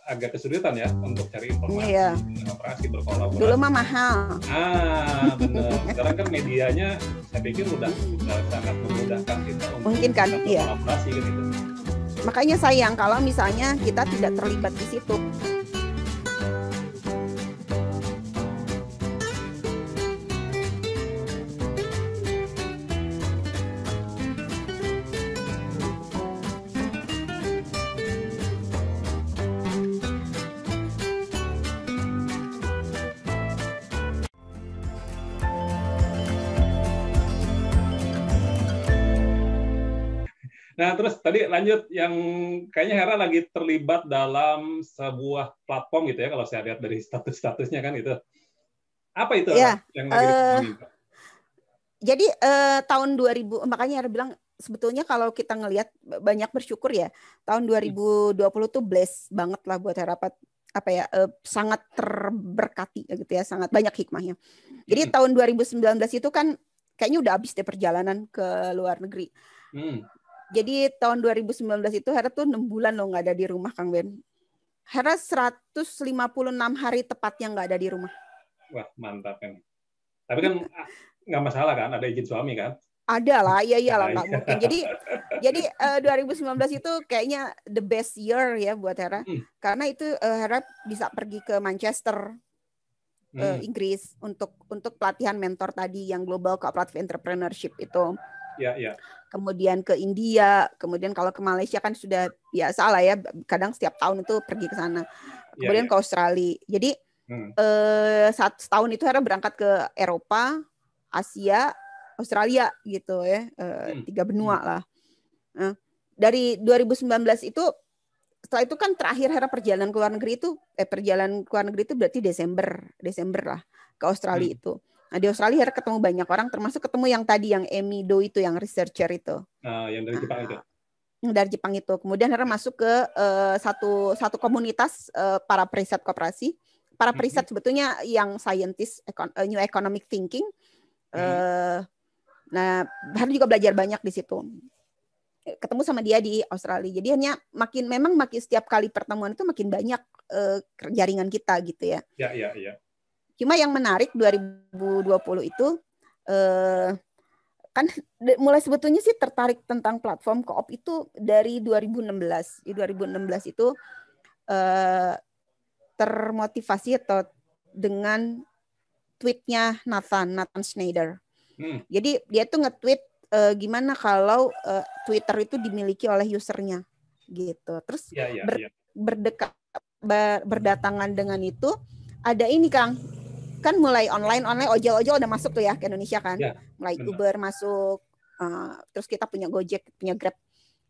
agak kesulitan ya untuk cari informasi, operasi berkolaborasi. Dulu mah mahal. Benar. Sekarang kan medianya saya pikir udah sangat memudahkan kita untuk mungkin kan, berkolaborasi gitu. Makanya sayang kalau misalnya kita tidak terlibat di situ. Nah, terus tadi lanjut yang kayaknya Hera lagi terlibat dalam sebuah platform gitu ya, kalau saya lihat dari status-statusnya kan itu. Apa itu ya, yang lagi diperjuangin? Jadi tahun 2000, makanya Hera bilang sebetulnya kalau kita ngelihat banyak bersyukur ya, tahun 2020 tuh bless banget lah buat Hera, sangat terberkati gitu ya, sangat banyak hikmahnya. Jadi tahun 2019 itu kan kayaknya udah habis deh perjalanan ke luar negeri. Jadi tahun 2019 itu Hera tuh 6 bulan loh nggak ada di rumah, Kang Ben. Hera 156 hari tepatnya nggak ada di rumah. Wah, mantap kan. Tapi kan nggak masalah kan, ada izin suami kan? Ada lah, iyalah nggak mungkin. Jadi 2019 itu kayaknya the best year ya buat Hera. Karena itu Hera bisa pergi ke Manchester, Inggris untuk pelatihan mentor tadi yang Global Cooperative Entrepreneurship itu. Ya. Kemudian ke India, kemudian kalau ke Malaysia kan sudah biasa lah ya, kadang setiap tahun itu pergi ke sana. Kemudian ke Australia. Jadi setahun itu Hera berangkat ke Eropa, Asia, Australia gitu ya, 3 benua lah. Dari 2019 itu, setelah itu kan terakhir Hera perjalanan ke luar negeri itu, berarti Desember lah ke Australia itu. Nah, di Australia Hera ketemu banyak orang, termasuk ketemu yang tadi yang Amy Do itu, yang researcher itu. Yang dari Jepang itu. Dari Jepang itu. Kemudian Hera masuk ke satu komunitas para periset koperasi. Para periset sebetulnya yang scientist, new economic thinking. Nah, Hera juga belajar banyak di situ. Ketemu sama dia di Australia. Jadi makin setiap kali pertemuan itu makin banyak jaringan kita gitu ya. Iya. Cuma yang menarik 2020 itu kan mulai sebetulnya sih tertarik tentang platform co-op itu dari 2016. Di 2016 itu termotivasi atau dengan tweetnya Nathan Schneider. Jadi dia tuh nge-tweet gimana kalau Twitter itu dimiliki oleh usernya gitu. Terus berdatangan dengan itu ada ini Kang. Kan mulai online ojol-ojol udah masuk tuh ya ke Indonesia kan. Mulai Uber masuk, terus kita punya Gojek, punya Grab.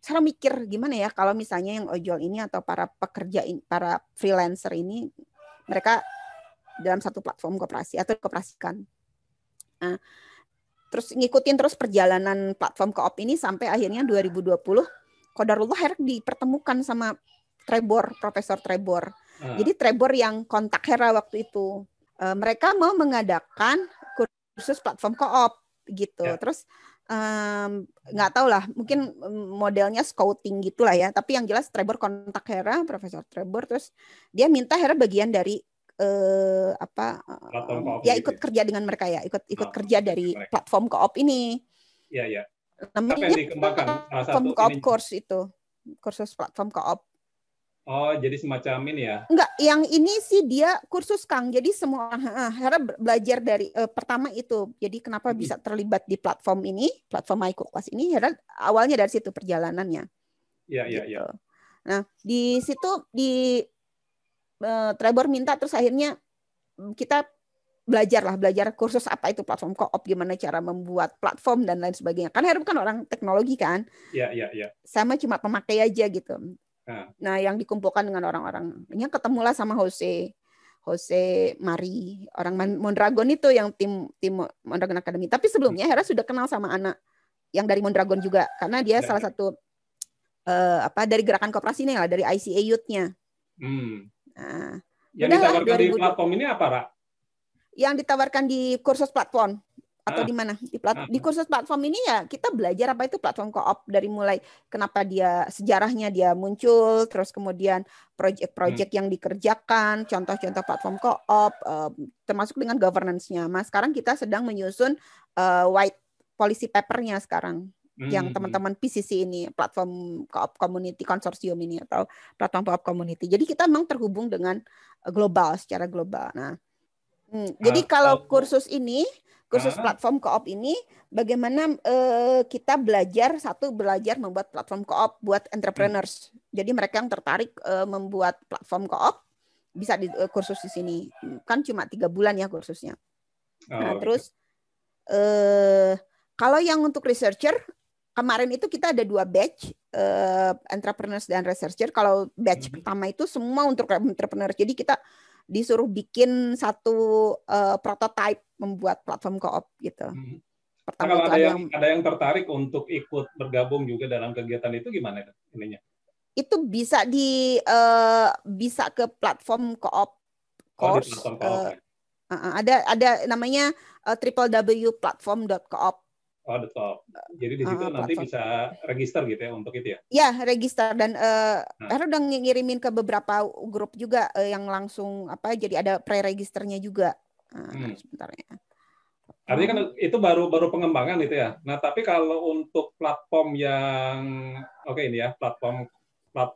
Saya mikir gimana ya kalau misalnya yang ojol ini atau para pekerja para freelancer ini mereka dalam satu platform koperasi atau dikoperasikan. Terus ngikutin terus perjalanan platform co-op ini sampai akhirnya 2020 qadarullah Hera dipertemukan sama Profesor Trebor. Jadi Trebor yang kontak Hera waktu itu. Mereka mau mengadakan kursus platform co-op gitu. Terus nggak tahu lah, mungkin modelnya scouting gitulah ya. Tapi yang jelas Trebor kontak Hera, Profesor Trebor, terus dia minta Hera bagian dari ikut kerja dengan mereka ya, ikut kerja dari platform co-op ini. Iya. Namanya platform co-op course itu, kursus platform co-op. Oh, jadi semacam ini ya? Enggak, yang ini sih dia kursus Kang. Jadi semua Hera belajar dari pertama itu. Jadi kenapa bisa terlibat di platform ini, platform MyCookClass ini? Hera awalnya dari situ perjalanannya. Iya. Nah, di situ Trebor minta, terus akhirnya kita belajar kursus apa itu platform co-op, gimana cara membuat platform dan lain sebagainya. Kan Hera bukan orang teknologi kan? Iya. Sama cuma pemakai aja gitu. Nah, yang dikumpulkan dengan orang-orangnya, ketemulah sama Jose Mari, orang Mondragon itu yang tim Mondragon Academy. Tapi sebelumnya Hera sudah kenal sama anak yang dari Mondragon juga, karena dia salah satu dari gerakan koperasi ini lah, dari ICA Youth-nya. Yang ditawarkan di platform ini apa, Ra? Yang ditawarkan di kursus platform atau di mana? Di kursus platform ini ya kita belajar apa itu platform co-op, dari mulai kenapa dia, sejarahnya dia muncul, terus kemudian project-project yang dikerjakan, contoh-contoh platform co-op, termasuk dengan governance-nya. Mas, sekarang kita sedang menyusun white policy paper-nya sekarang. Yang teman-teman PCC ini, platform co-op community konsorsium ini, atau platform co-op community. Jadi kita memang terhubung dengan global, secara global. Nah, jadi kalau kursus ini, kursus platform co-op ini, bagaimana kita belajar membuat platform co-op buat entrepreneurs. Jadi mereka yang tertarik membuat platform co-op bisa di kursus di sini. Kan cuma 3 bulan ya kursusnya. Nah, terus kalau yang untuk researcher, kemarin itu kita ada 2 batch, entrepreneurs dan researcher. Kalau batch pertama itu semua untuk entrepreneurs. Jadi kita disuruh bikin satu prototype membuat platform co-op gitu. Pertama, kalau ada yang tertarik untuk ikut bergabung juga dalam kegiatan itu, gimana ininya? Itu bisa bisa ke platform co-op course. Ada namanya www.platform.coop. Jadi di situ nanti bisa register gitu ya untuk itu ya? Ya, register, dan Hera udah ngirimin ke beberapa grup juga yang langsung jadi ada pre-registernya juga. Sebentar ya. Artinya kan itu baru pengembangan itu ya. Nah, tapi kalau untuk platform yang ini ya, platform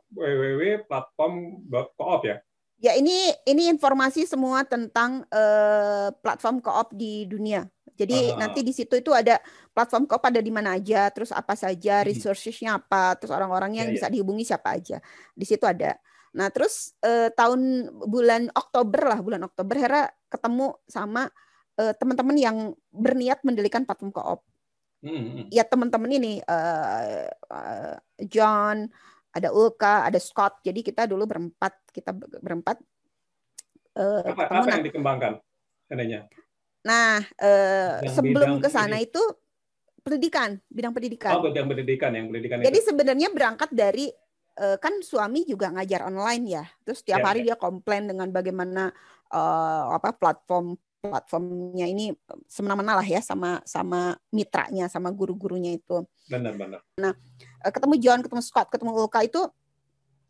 www.platform.coop ya. Ya, ini informasi semua tentang platform co-op di dunia. Jadi nanti di situ itu ada platform co-op ada di mana aja, terus apa saja, resources-nya apa, terus orang-orangnya yang bisa dihubungi siapa aja. Di situ ada. Nah, terus bulan Oktober Hera ketemu sama teman-teman yang berniat mendirikan platform co-op. Ya, teman-teman ini John, ada Ulka, ada Scott. Jadi kita dulu berempat apa yang dikembangkan adanya? Nah, sebelum ke sana itu bidang pendidikan. Bidang pendidikan Jadi itu sebenarnya berangkat dari kan suami juga ngajar online ya. Terus setiap hari dia komplain dengan bagaimana platformnya ini semena-mena lah ya sama mitranya, sama guru-gurunya itu. Benar. Nah, ketemu John, ketemu Scott, ketemu Ulka itu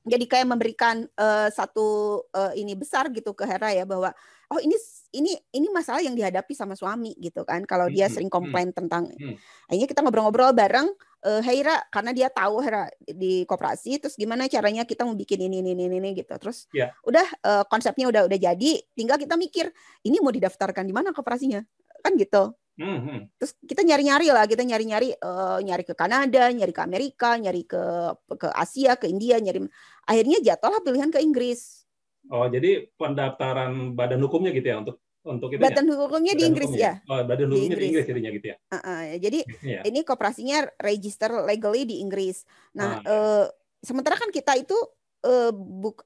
jadi kayak memberikan satu ini besar gitu ke Hera ya, bahwa ini masalah yang dihadapi sama suami gitu kan, kalau dia sering komplain tentang akhirnya kita ngobrol-ngobrol bareng Hera, karena dia tahu Hera di koperasi, terus gimana caranya kita mau bikin ini gitu, terus udah konsepnya udah jadi, tinggal kita mikir ini mau didaftarkan di mana koperasinya kan gitu. Terus kita nyari-nyari ke Kanada, nyari ke Amerika, nyari ke Asia, ke India, akhirnya jatuhlah pilihan ke Inggris. Oh, jadi pendaftaran badan hukumnya gitu ya untuk itu. Badan hukumnya di Inggris ya. Badan hukumnya di Inggris jadinya gitu ya. Jadi ini koperasinya register legally di Inggris. Nah, sementara kan kita itu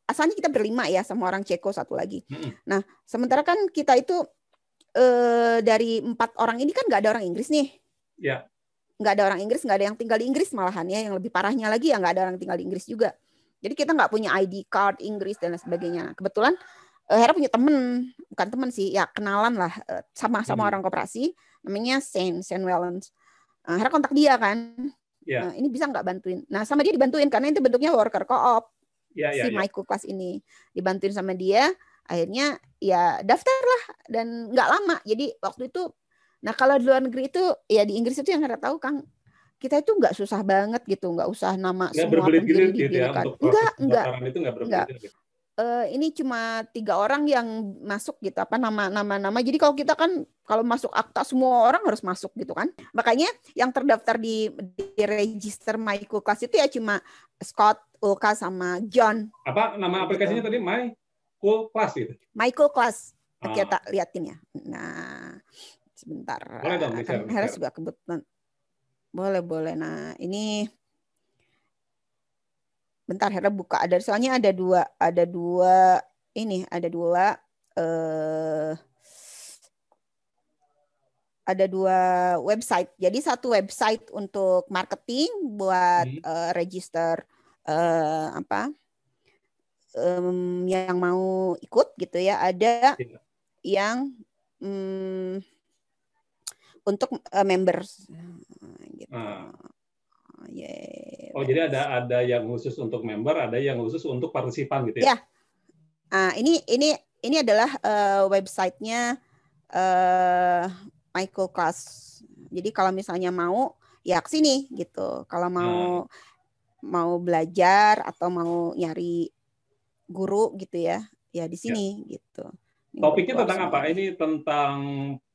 asalnya kita berlima ya, sama orang Ceko satu lagi. Nah, sementara kan kita itu dari 4 orang ini kan nggak ada orang Inggris nih. Ya. Nggak ada orang Inggris, nggak ada yang tinggal di Inggris malahan ya. Yang lebih parahnya lagi ya nggak ada orang tinggal di Inggris juga. Jadi kita nggak punya ID card Inggris dan lain sebagainya. Kebetulan Hera punya bukan teman sih, ya kenalan lah sama orang koperasi, namanya Saint Wellens. Hera kontak dia kan. Nah, ini bisa nggak bantuin? Nah, sama dia dibantuin karena itu bentuknya worker co-op. Si Michael Class ini dibantuin sama dia. Akhirnya ya daftarlah dan nggak lama. Jadi waktu itu, nah kalau di luar negeri itu ya di Inggris itu yang Hera tahu Kang, kita itu nggak susah banget gitu, nggak usah nama semua pendiri didirikan. Enggak. Ini cuma 3 orang yang masuk gitu, nama. Jadi kalau kita kan kalau masuk akta semua orang harus masuk gitu kan. Makanya yang terdaftar di register Michael Class itu ya cuma Scott, Ulka sama John. Apa nama aplikasinya tadi? Michael Class gitu. Michael Class. Kita liatin ya. Nah, sebentar. Boleh dong, kan Hera juga kebetulan. Boleh. Nah, ini bentar Hera buka. Soalnya ada dua website. Jadi satu website untuk marketing buat register yang mau ikut gitu ya. Ada yang untuk members gitu. Oh, jadi ada yang khusus untuk member, ada yang khusus untuk partisipan gitu ya? Ya. Ini adalah websitenya Michael Class. Jadi kalau misalnya mau ya ke sini gitu. Kalau mau belajar atau mau nyari guru gitu ya di sini gitu. Topiknya tentang apa? Ini tentang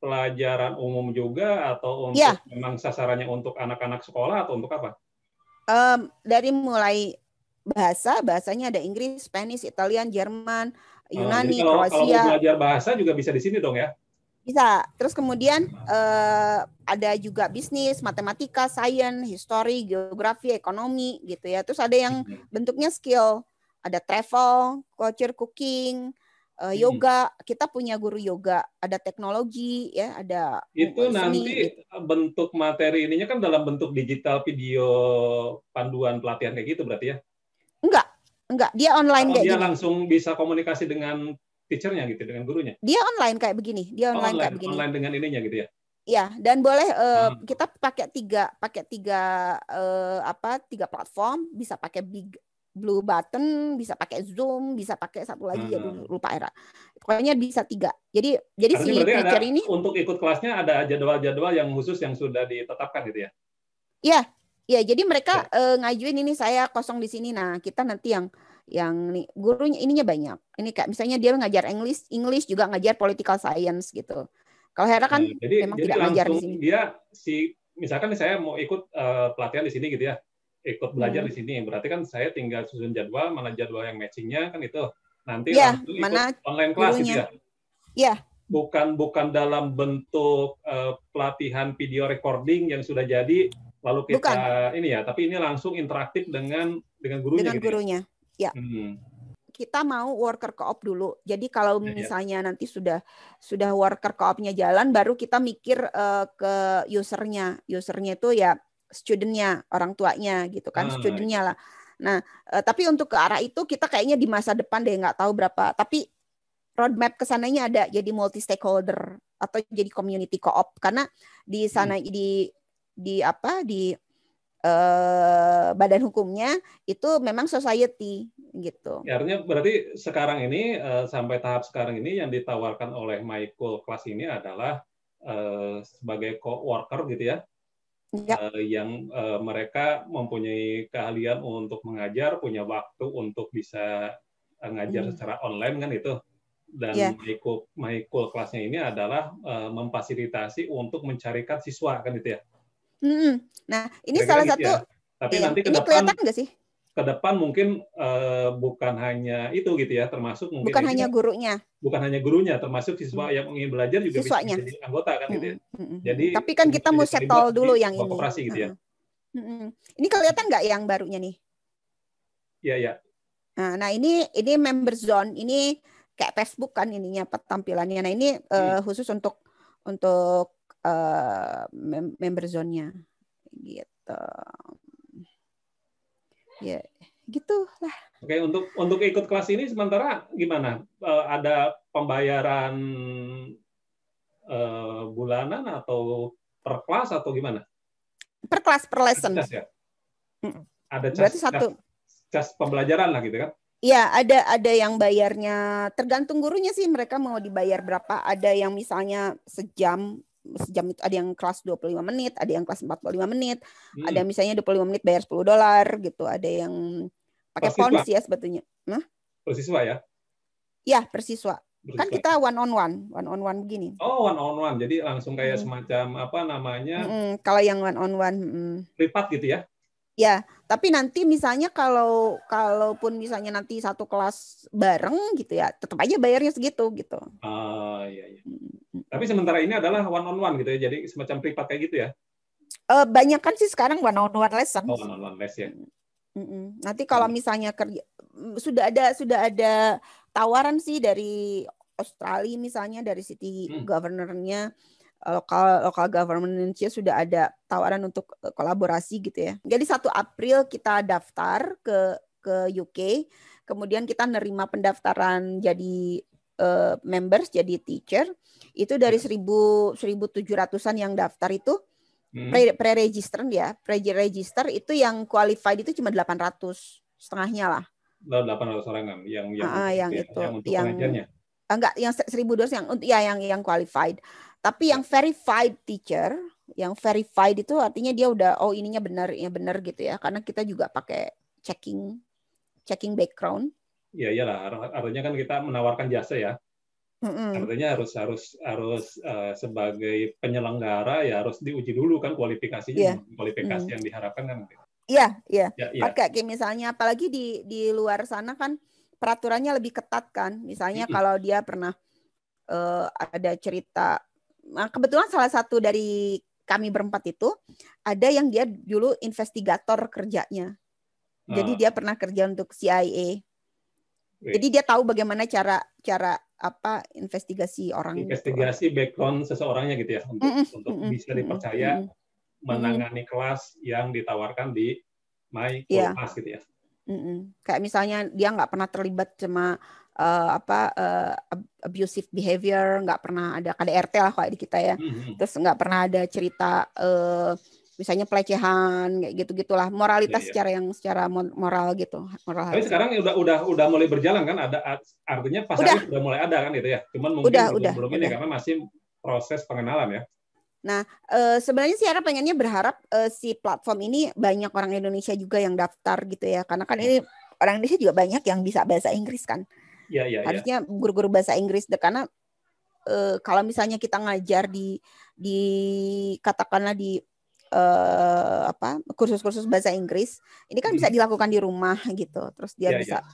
pelajaran umum juga atau untuk memang sasarannya untuk anak-anak sekolah atau untuk apa? Dari mulai bahasanya ada Inggris, Spanish, Italian, Jerman, Yunani, jadi kalau Kroasia. mau belajar bahasa juga bisa di sini dong ya? Bisa. Terus kemudian ada juga bisnis, matematika, sains, history, geografi, ekonomi gitu ya. Terus ada yang bentuknya skill, ada travel, culture, cooking, yoga. Kita punya guru yoga, ada teknologi ya, ada itu seni, nanti gitu. Bentuk materi ininya kan dalam bentuk digital video panduan pelatihan kayak gitu berarti ya? Enggak, dia online kayak dia gini. Langsung bisa komunikasi dengan teachernya gitu, dengan gurunya? Dia online kayak begini, kayak begini. Online dengan ininya gitu ya? Ya, dan boleh kita pakai tiga platform, bisa pakai Blue Button, bisa pakai Zoom, bisa pakai satu lagi lupa era. Pokoknya bisa 3. Jadi si teacher ini untuk ikut kelasnya ada jadwal-jadwal yang khusus yang sudah ditetapkan gitu ya? Iya, jadi mereka ngajuin ini saya kosong di sini. Nah, kita nanti yang nih gurunya ininya banyak. Ini kayak misalnya dia ngajar English juga ngajar political science gitu. Kalau Hera kan memang jadi tidak ngajar di sini. Dia misalkan saya mau ikut pelatihan di sini gitu ya, ikut belajar di sini. Berarti kan saya tinggal susun jadwal, mana jadwal yang matchingnya kan itu. Nanti langsung ikut online kelas gitu ya? Iya. Bukan dalam bentuk pelatihan video recording yang sudah jadi lalu kita ini ya, tapi ini langsung interaktif dengan gurunya. Dengan gurunya. Ya. Kita mau worker co-op dulu. Jadi kalau misalnya nanti sudah worker co-opnya jalan, baru kita mikir ke usernya. Usernya itu ya studentnya, orang tuanya gitu kan, studentnya lah. Nah, tapi untuk ke arah itu kita kayaknya di masa depan deh, nggak tahu berapa. Tapi roadmap kesananya ada, jadi multi stakeholder atau jadi community co-op, karena di sana di badan hukumnya itu memang society gitu. Ya, artinya berarti sekarang ini sampai tahap sekarang ini yang ditawarkan oleh Michael Class ini adalah sebagai co-worker gitu ya, yang mereka mempunyai keahlian untuk mengajar, punya waktu untuk bisa ngajar secara online kan itu. Dan Michael Class-nya ini adalah memfasilitasi untuk mencarikan siswa kan itu ya. Nah, ini salah satu. Ya. Tapi nanti ini kelihatan nggak sih? Ke depan mungkin bukan hanya itu gitu ya, termasuk mungkin bukan hanya gurunya. Bukan hanya gurunya, termasuk siswa yang ingin belajar juga siswanya. bisa jadi anggota kan gitu ya. Jadi tapi kan kita mau settle dulu yang ini. Operasi gitu ya. Ini kelihatan nggak yang barunya nih? Iya. Nah, ini member zone, ini kayak Facebook kan ininya tampilannya. Nah, ini khusus untuk member zone-nya gitu. Ya, gitulah. Oke, untuk ikut kelas ini sementara gimana? Ada pembayaran bulanan atau per kelas atau gimana? Per kelas, per lesson. Ya? Ada berarti cas pembelajaran lah gitu kan? Iya, ada yang bayarnya tergantung gurunya sih, mereka mau dibayar berapa. Ada yang misalnya sejam itu ada yang kelas 25 menit, ada yang kelas 45 menit, ada misalnya 25 menit bayar $10 gitu, ada yang pakai pounds ya sebetulnya. Per siswa ya? Iya, per siswa. Kan kita one on one begini. Oh, one on one. Jadi langsung kayak semacam apa namanya? Kalau yang one on one privat gitu ya? Ya, tapi nanti misalnya kalaupun misalnya nanti satu kelas bareng gitu ya, tetap aja bayarnya segitu gitu. Iya. Tapi sementara ini adalah one on one gitu ya, jadi semacam privat kayak gitu ya? Banyak kan sih sekarang one on one lesson. Oh, one on one les ya. Nanti kalau misalnya kerja sudah ada tawaran sih dari Australia misalnya, dari city governor-nya, lokal government-nya sudah ada tawaran untuk kolaborasi gitu ya. Jadi 1 April kita daftar ke UK, kemudian kita nerima pendaftaran jadi members jadi teacher itu dari 1.700-an yang daftar itu pre-register ya. Pre-register itu yang qualified itu cuma 800, setengahnya lah. 800 orang yang itu yang untuk pengajarnya. Enggak, yang 1.200 yang qualified. Tapi yang verified teacher, yang verified itu artinya dia udah ininya benar gitu ya. Karena kita juga pakai checking background. Ya iyalah, artinya kan kita menawarkan jasa ya. Artinya harus sebagai penyelenggara ya harus diuji dulu kan kualifikasinya, kualifikasi yang diharapkan kan. Iya. Kayak misalnya apalagi di luar sana kan peraturannya lebih ketat kan. Misalnya kalau dia pernah ada cerita, nah kebetulan salah satu dari kami berempat itu ada yang dia dulu investigator kerjanya. Jadi dia pernah kerja untuk CIA. Jadi dia tahu bagaimana cara apa investigasi orang. Investigasi gitu. Background seseorangnya gitu ya untuk bisa dipercaya menangani kelas yang ditawarkan di MyCoolClass gitu ya. Kayak misalnya dia nggak pernah terlibat sama abusive behavior, nggak pernah ada KDRT lah kayak di kita ya. Terus nggak pernah ada cerita misalnya pelecehan kayak gitu-gitulah, moralitas secara moral gitu. Tapi sekarang udah mulai berjalan kan, ada artinya pasarnya sudah mulai ada kan gitu ya. Cuman mungkin belum ini karena masih proses pengenalan ya. Nah, sebenarnya sih Hera pengennya berharap si platform ini banyak orang Indonesia juga yang daftar gitu ya. Karena kan ini orang Indonesia juga banyak yang bisa bahasa Inggris kan. Iya. Harusnya guru-guru bahasa Inggris karena kalau misalnya kita ngajar di katakanlah di kursus-kursus bahasa Inggris, ini kan bisa dilakukan di rumah gitu. Terus dia bisa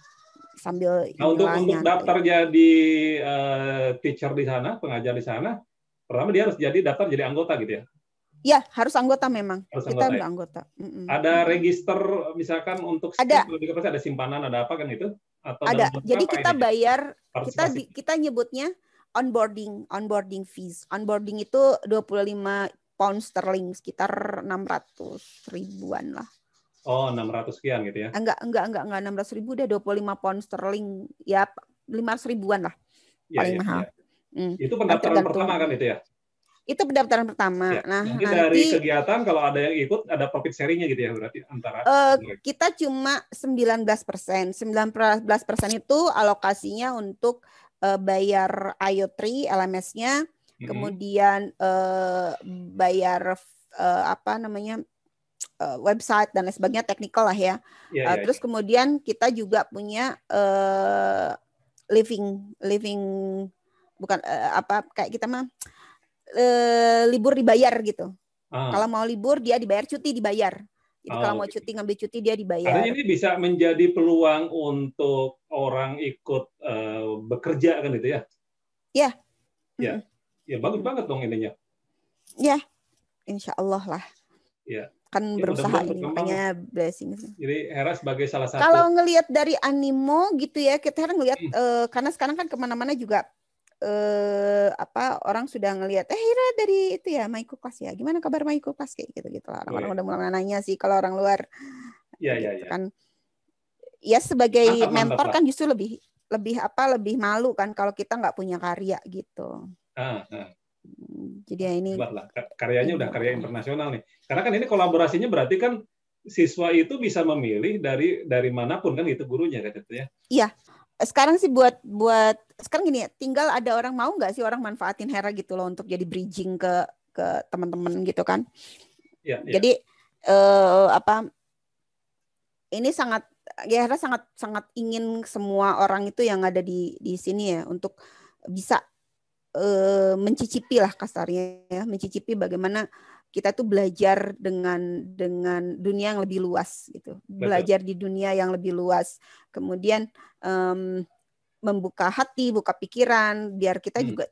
sambil untuk daftar jadi teacher di sana, pengajar di sana, pertama dia harus daftar jadi anggota gitu ya? Iya, harus anggota memang. Kita udah anggota. Ada register misalkan untuk ada simpanan, ada apa kan itu? Atau ada. Jadi kita bayar, kita nyebutnya onboarding fees. Onboarding itu 25 pound sterling, sekitar 600 ribuan lah. Oh, 600 sekian gitu ya? Enggak 600 ribu, udah 25 pound sterling, ya 500 ribuan lah, paling mahal. Itu pendaftaran pertama kan itu ya? Itu pendaftaran pertama. Ya. Nah, nanti dari kegiatan kalau ada yang ikut ada profit sharing-nya gitu ya berarti antara. Kita cuma 19%. 19% itu alokasinya untuk bayar IO3 LMS-nya, kemudian bayar website dan lain sebagainya, teknikal lah ya. Terus kemudian kita juga punya living bukan kayak kita mah libur dibayar gitu. Kalau mau libur dia dibayar, cuti dibayar. Jadi kalau mau cuti, ngambil cuti dia dibayar. Artinya ini bisa menjadi peluang untuk orang ikut bekerja kan itu ya? Iya. Ya bagus banget dong ininya. Ya, insya Allah lah. Ya. Kan berusaha ini, makanya blessing. Jadi Hera sebagai salah satu. Kalau ngelihat dari animo gitu ya, kita ngelihat karena sekarang kan kemana-mana juga orang sudah ngelihat Hera dari itu ya MyCoolClass ya, gimana kabar MyCoolClass kayak gitu lah, orang udah mulai nanya sih kalau orang luar. Kan ya sebagai mentor kan justru lebih malu kan kalau kita nggak punya karya gitu. Jadi ya ini karyanya udah karya internasional nih, karena kan ini kolaborasinya berarti kan siswa itu bisa memilih dari manapun kan gitu gurunya kan itu ya. Iya. Sekarang sih buat sekarang gini ya, tinggal ada orang mau nggak sih orang manfaatin Hera gitu loh untuk jadi bridging ke teman-teman gitu kan. Jadi ini sangat ya Hera sangat ingin semua orang itu yang ada di sini ya untuk bisa mencicipi lah kasarnya ya, mencicipi bagaimana kita tuh belajar dengan dunia yang lebih luas gitu. Belajar di dunia yang lebih luas. Kemudian membuka hati, buka pikiran biar kita juga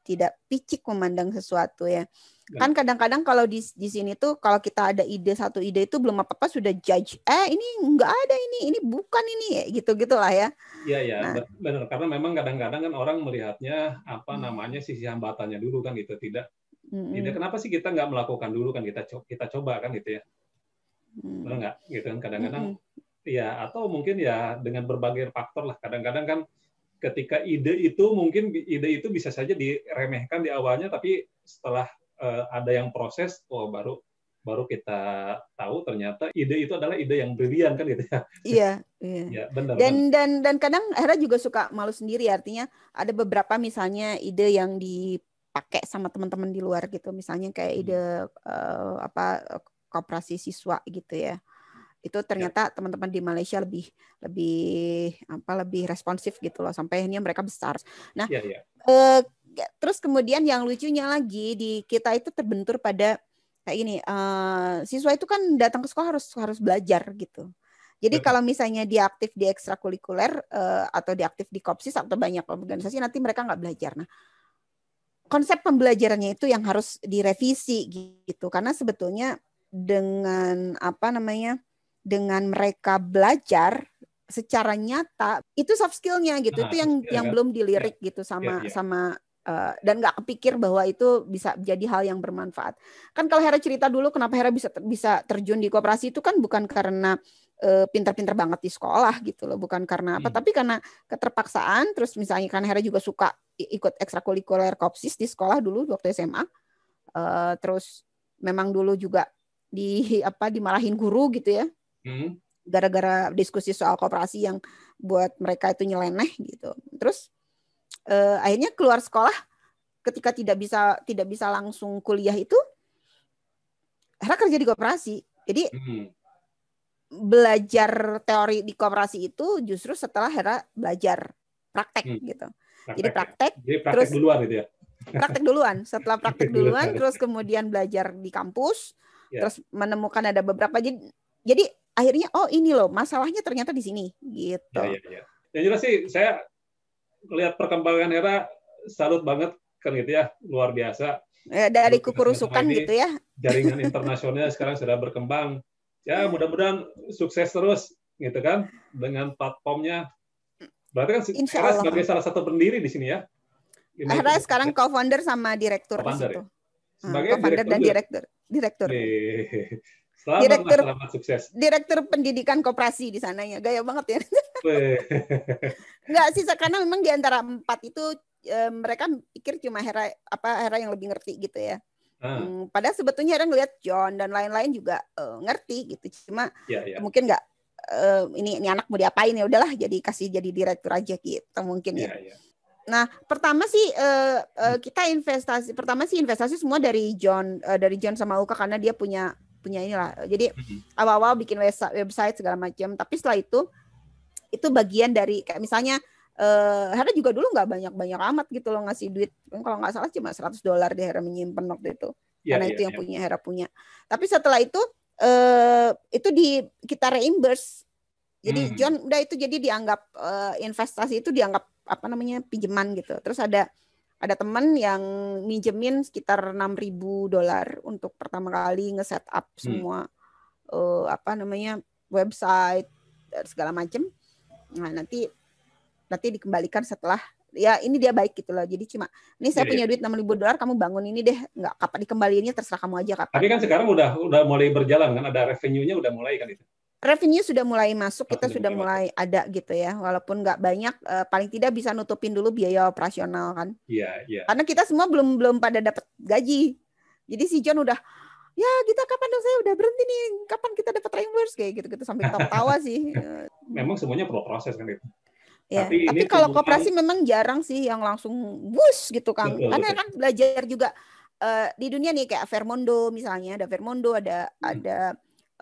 tidak picik memandang sesuatu ya. Kan kadang-kadang kalau di sini tuh kalau kita ada satu ide itu belum apa-apa sudah judge. Ini enggak ada ini bukan ini ya, gitu-gitulah ya. Iya, benar, karena memang kadang-kadang kan orang melihatnya namanya sisi hambatannya dulu kan gitu, tidak kenapa sih kita nggak melakukan dulu kan, kita coba kan gitu ya. Benar nggak gitu kan kadang-kadang ya, atau mungkin ya dengan berbagai faktor lah, kadang-kadang kan ketika ide itu bisa saja diremehkan di awalnya, tapi setelah ada yang proses, baru kita tahu ternyata ide itu adalah ide yang brilian kan gitu ya. Iya. Ya, benar. Dan kadang Hera juga suka malu sendiri, artinya ada beberapa misalnya ide yang dipakai sama teman-teman di luar gitu, misalnya kayak ide koperasi siswa gitu ya. Itu ternyata teman-teman di Malaysia lebih responsif gitu loh, sampai akhirnya mereka besar. Nah, terus kemudian yang lucunya lagi di kita itu terbentur pada kayak gini, siswa itu kan datang ke sekolah harus belajar gitu. Jadi kalau misalnya dia aktif di ekstrakurikuler atau dia aktif di Kopsis atau banyak organisasi, nanti mereka nggak belajar. Nah, konsep pembelajarannya itu yang harus direvisi gitu, karena sebetulnya dengan dengan mereka belajar secara nyata itu soft skill-nya gitu, itu yang belum dilirik gitu sama dan nggak kepikir bahwa itu bisa jadi hal yang bermanfaat. Kan kalau Hera cerita dulu kenapa Hera bisa terjun di koperasi itu kan bukan karena pintar-pintar banget di sekolah gitu loh, bukan karena apa, tapi karena keterpaksaan. Terus misalnya kan Hera juga suka ikut ekstrakurikuler Kopsis di sekolah dulu waktu SMA. Terus memang dulu juga dimarahin guru gitu ya. Gara-gara diskusi soal koperasi yang buat mereka itu nyeleneh gitu. Terus akhirnya keluar sekolah ketika tidak bisa langsung kuliah itu Hera kerja di koperasi. Jadi belajar teori di koperasi itu justru setelah Hera belajar praktek gitu. Jadi praktek terus duluan gitu ya. Praktek duluan. Setelah praktek duluan terus kemudian belajar di kampus, terus menemukan ada beberapa, jadi akhirnya ini loh masalahnya ternyata di sini gitu. Ya. Yang jelas sih saya lihat perkembangan Hera salut banget kan gitu ya, luar biasa. Dari kukurusukan gitu ya. Jaringan internasionalnya sekarang sudah berkembang. Ya mudah-mudahan sukses terus gitu kan dengan platformnya. Berarti kan Hera sebagai salah satu pendiri di sini ya. Hera sekarang co-founder sama direktur di situ. Sebagai co-founder dan direktur. Selamat sukses. Direktur pendidikan koperasi di sananya. Gaya banget ya. Enggak sih, karena memang di antara 4 itu mereka pikir cuma Hera yang lebih ngerti gitu ya. Padahal sebetulnya Hera ngelihat John dan lain-lain juga ngerti gitu. Cuma mungkin enggak ini anak mau diapain, ya udahlah kasih jadi direktur aja gitu mungkin ya. Nah, pertama sih kita investasi semua dari John sama Uka, karena dia punya inilah. Jadi awal-awal bikin website segala macam, tapi setelah itu bagian dari kayak misalnya Hera juga dulu nggak banyak amat gitu loh ngasih duit. Kalau nggak salah cuma $100 deh Hera menyimpan waktu itu. Karena itu yang punya Hera punya. Tapi setelah itu kita reimburse. Jadi John udah itu jadi dianggap investasi itu dianggap pinjaman gitu. Terus ada teman yang minjemin sekitar $6.000 untuk pertama kali nge-set up semua website segala macam. Nah, nanti dikembalikan setelah ya ini dia baik gitu loh. Jadi cuma ini saya punya duit $6.000, kamu bangun ini deh, nggak kapan dikembaliinnya terserah kamu aja kapan. Tapi kan sekarang udah mulai berjalan kan, ada revenue-nya udah mulai kan itu. Revenue sudah mulai masuk, kita sudah mulai ada gitu ya, walaupun nggak banyak, paling tidak bisa nutupin dulu biaya operasional kan. Iya. Karena kita semua belum pada dapat gaji. Jadi si John udah, ya kita kapan dong, saya udah berhenti nih, kapan kita dapat reimburse kayak gitu sampai ketawa sih. Memang semuanya perlu proses kan itu. Ya, tapi kalau koperasi memang jarang sih yang langsung bus gitu Kang. Karena kan belajar juga di dunia nih kayak Fairmondo misalnya, ada Fairmondo, ada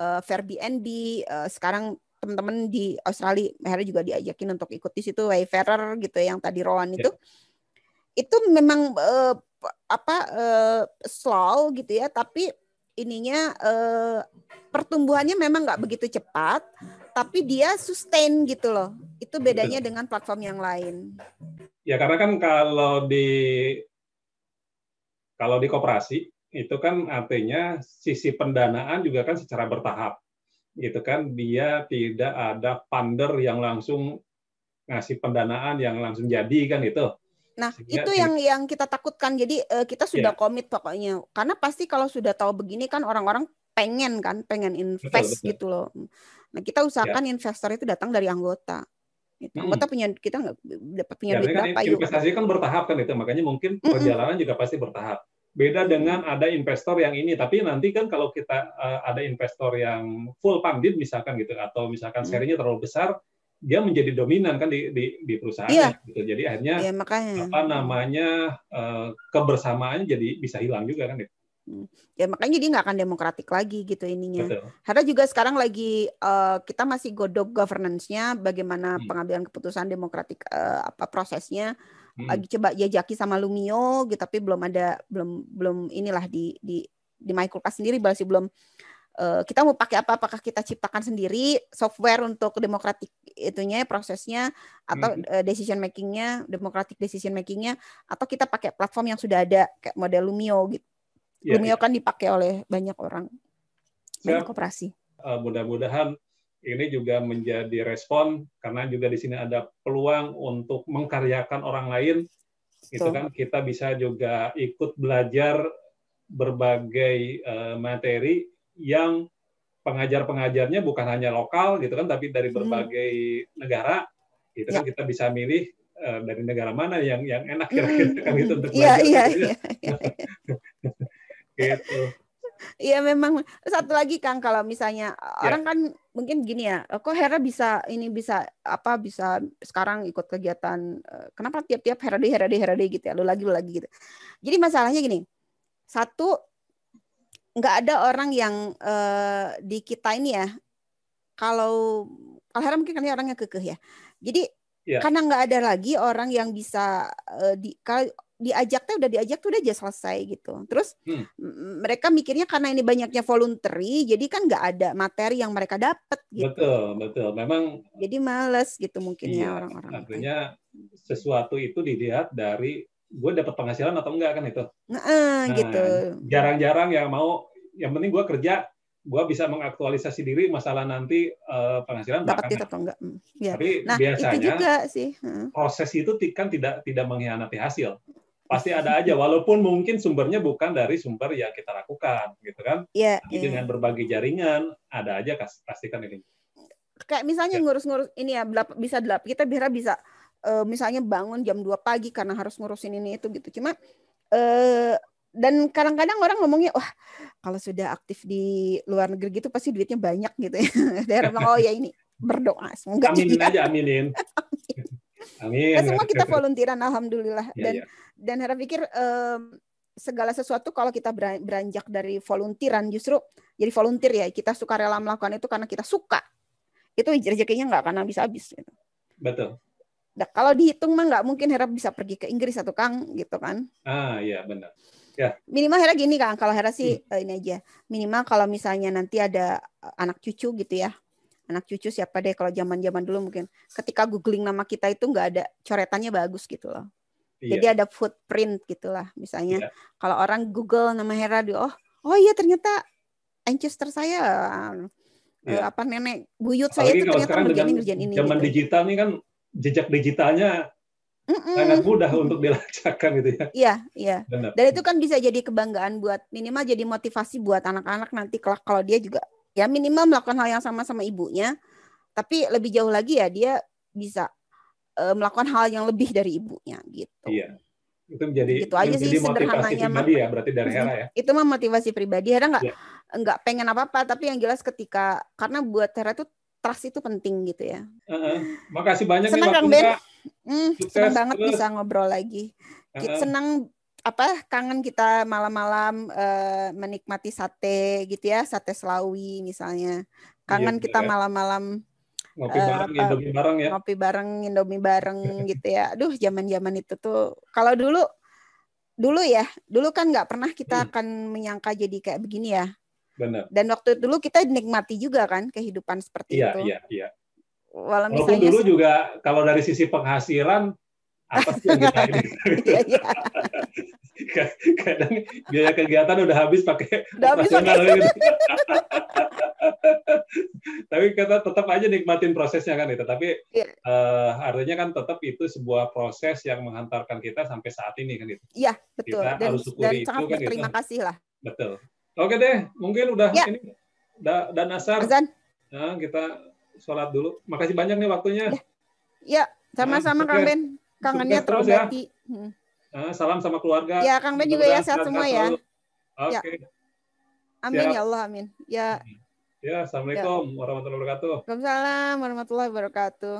Fairbnb, sekarang teman-teman di Australia Hera juga diajakin untuk ikut di situ, Wayfarer gitu yang tadi Rowan itu memang slow gitu ya, tapi ininya pertumbuhannya memang nggak begitu cepat, tapi dia sustain gitu loh. Itu bedanya dengan platform yang lain. Ya karena kan kalau di koperasi itu kan artinya sisi pendanaan juga kan secara bertahap, gitu kan. Dia tidak ada funder yang langsung ngasih pendanaan yang langsung jadi kan itu. Nah, itu yang kita takutkan. Jadi kita sudah komit pokoknya. Karena pasti kalau sudah tahu begini kan orang-orang pengen invest gitu loh. Nah, kita usahakan investor itu datang dari anggota. Gitu. Anggota kita nggak dapat punya duit kan berapa yuk. Investasi kan bertahap kan itu, makanya mungkin perjalanan juga pasti bertahap. Beda dengan ada investor yang ini, tapi nanti kan kalau kita ada investor yang full funded misalkan gitu, atau misalkan serinya terlalu besar, dia menjadi dominan kan di perusahaannya. Gitu. Jadi akhirnya kebersamaan jadi bisa hilang juga kan itu. Ya makanya dia nggak akan demokratik lagi gitu ininya. Karena juga sekarang lagi kita masih godok governance-nya, bagaimana pengambilan keputusan demokratik prosesnya. Lagi coba jajaki sama Lumio gitu, tapi belum inilah di Microsoft sendiri masih belum. Kita mau pakai apa? Apakah kita ciptakan sendiri software untuk demokratik itunya prosesnya, atau decision makingnya, demokratik decision makingnya, atau kita pakai platform yang sudah ada kayak model Lumio gitu. Lumio kan dipakai oleh banyak orang, banyak koperasi. Mudah-mudahan ini juga menjadi respon, karena juga di sini ada peluang untuk mengkaryakan orang lain. Itu kan kita bisa juga ikut belajar berbagai materi yang pengajar-pengajarnya bukan hanya lokal gitu kan, tapi dari berbagai negara. Gitu kan kita bisa milih dari negara mana yang enak kira-kira kan itu untuk belajar. Gitu. Iya memang. Satu lagi Kang, kalau misalnya orang kan mungkin gini ya, kok Hera bisa sekarang ikut kegiatan, kenapa tiap Hera gitu ya, lu lagi gitu. Jadi masalahnya gini, satu, nggak ada orang yang di kita ini ya, kalau Hera mungkin kan orangnya kekeh ya, jadi karena nggak ada lagi orang yang bisa diajak tuh udah aja selesai gitu. Terus mereka mikirnya karena ini banyaknya voluntary, jadi kan nggak ada materi yang mereka dapat gitu. Betul. Memang jadi males gitu mungkin ya orang-orang. Artinya sesuatu itu dilihat dari gue dapat penghasilan atau enggak kan itu. Gitu. Jarang-jarang yang mau, yang penting gue kerja, gue bisa mengaktualisasi diri, masalah nanti penghasilan dapat atau enggak. Tapi biasanya itu juga sih. Proses itu kan tidak mengkhianati hasil. Pasti ada aja, walaupun mungkin sumbernya bukan dari sumber yang kita lakukan, gitu kan? Tapi dengan berbagai jaringan ada aja pastikan ini. Kayak misalnya ngurus-ngurus ini ya, kita bisa misalnya bangun jam 2 pagi karena harus ngurusin ini itu gitu. Cuma dan kadang-kadang orang ngomongnya, wah kalau sudah aktif di luar negeri gitu pasti duitnya banyak gitu ya. Daerah bilang, oh ya ini berdoa semoga aminin aja, aminin. Amin. Semua kita volunteeran alhamdulillah. Dan Hera pikir segala sesuatu kalau kita beranjak dari volunteeran, justru jadi volunteer ya, kita suka rela melakukan itu karena kita suka, itu rezekinya nggak akan habis-habis gitu. Betul. Nah, kalau dihitung mah nggak mungkin Hera bisa pergi ke Inggris atau Kang gitu kan. Iya benar. Ya. Minimal Hera gini Kang, kalau Hera sih ini aja, minimal kalau misalnya nanti ada anak cucu gitu ya, anak cucu siapa deh, kalau zaman dulu mungkin ketika googling nama kita itu nggak ada coretannya bagus gitu loh. Jadi ada footprint gitulah misalnya. Kalau orang Google nama Hera, oh iya ternyata ancestor saya nenek buyut saya itu ternyata ngerjain ini. Zaman gitu. Digital nih kan jejak digitalnya sangat mudah untuk dilacakkan gitu ya. Iya. Benar. Dan itu kan bisa jadi kebanggaan buat, minimal jadi motivasi buat anak-anak nanti kalau dia juga ya minimal melakukan hal yang sama ibunya, tapi lebih jauh lagi ya dia bisa melakukan hal yang lebih dari ibunya gitu. Iya. Itu menjadi gitu aja sih sederhananya pribadi ya, berarti dari Hera ya. Itu mah motivasi pribadi. Hera nggak pengen apa-apa, tapi yang jelas karena buat Hera itu trust itu penting gitu ya. Makasih banyak senang nih Kang Ben. Senang banget bisa ngobrol lagi. Senang kangen kita malam-malam menikmati sate gitu ya, sate Selawi misalnya. Kangen kita malam-malam ngopi bareng, Indomie bareng ya. Ngopi bareng, Indomie bareng gitu ya. Aduh, zaman-zaman itu tuh. Kalau dulu kan nggak pernah kita akan menyangka jadi kayak begini ya. Benar. Dan waktu dulu kita nikmati juga kan kehidupan seperti itu. Iya. Walaupun dulu juga kalau dari sisi penghasilan apa sih yang kita ini? Kadang biaya kegiatan udah habis pakai operasional gitu. Tapi kita tetap aja nikmatin prosesnya kan itu. Tapi artinya kan tetap itu sebuah proses yang menghantarkan kita sampai saat ini kan itu. Iya, betul. Kita harus syukuri dan sangat itu kan. Terima kasih lah. Betul. Oke deh, mungkin udah ini dan asar. Azan. Nah, kita sholat dulu. Makasih banyak nih waktunya. Ya, sama-sama Kang Ben. Kangennya terobati. Ya. Salam sama keluarga. Ya, Kang Ben juga ya, sehat semua ya. Oke. Ya. Amin ya Allah, amin. Ya. Ya, Assalamualaikum warahmatullahi wabarakatuh. Waalaikumsalam warahmatullahi wabarakatuh.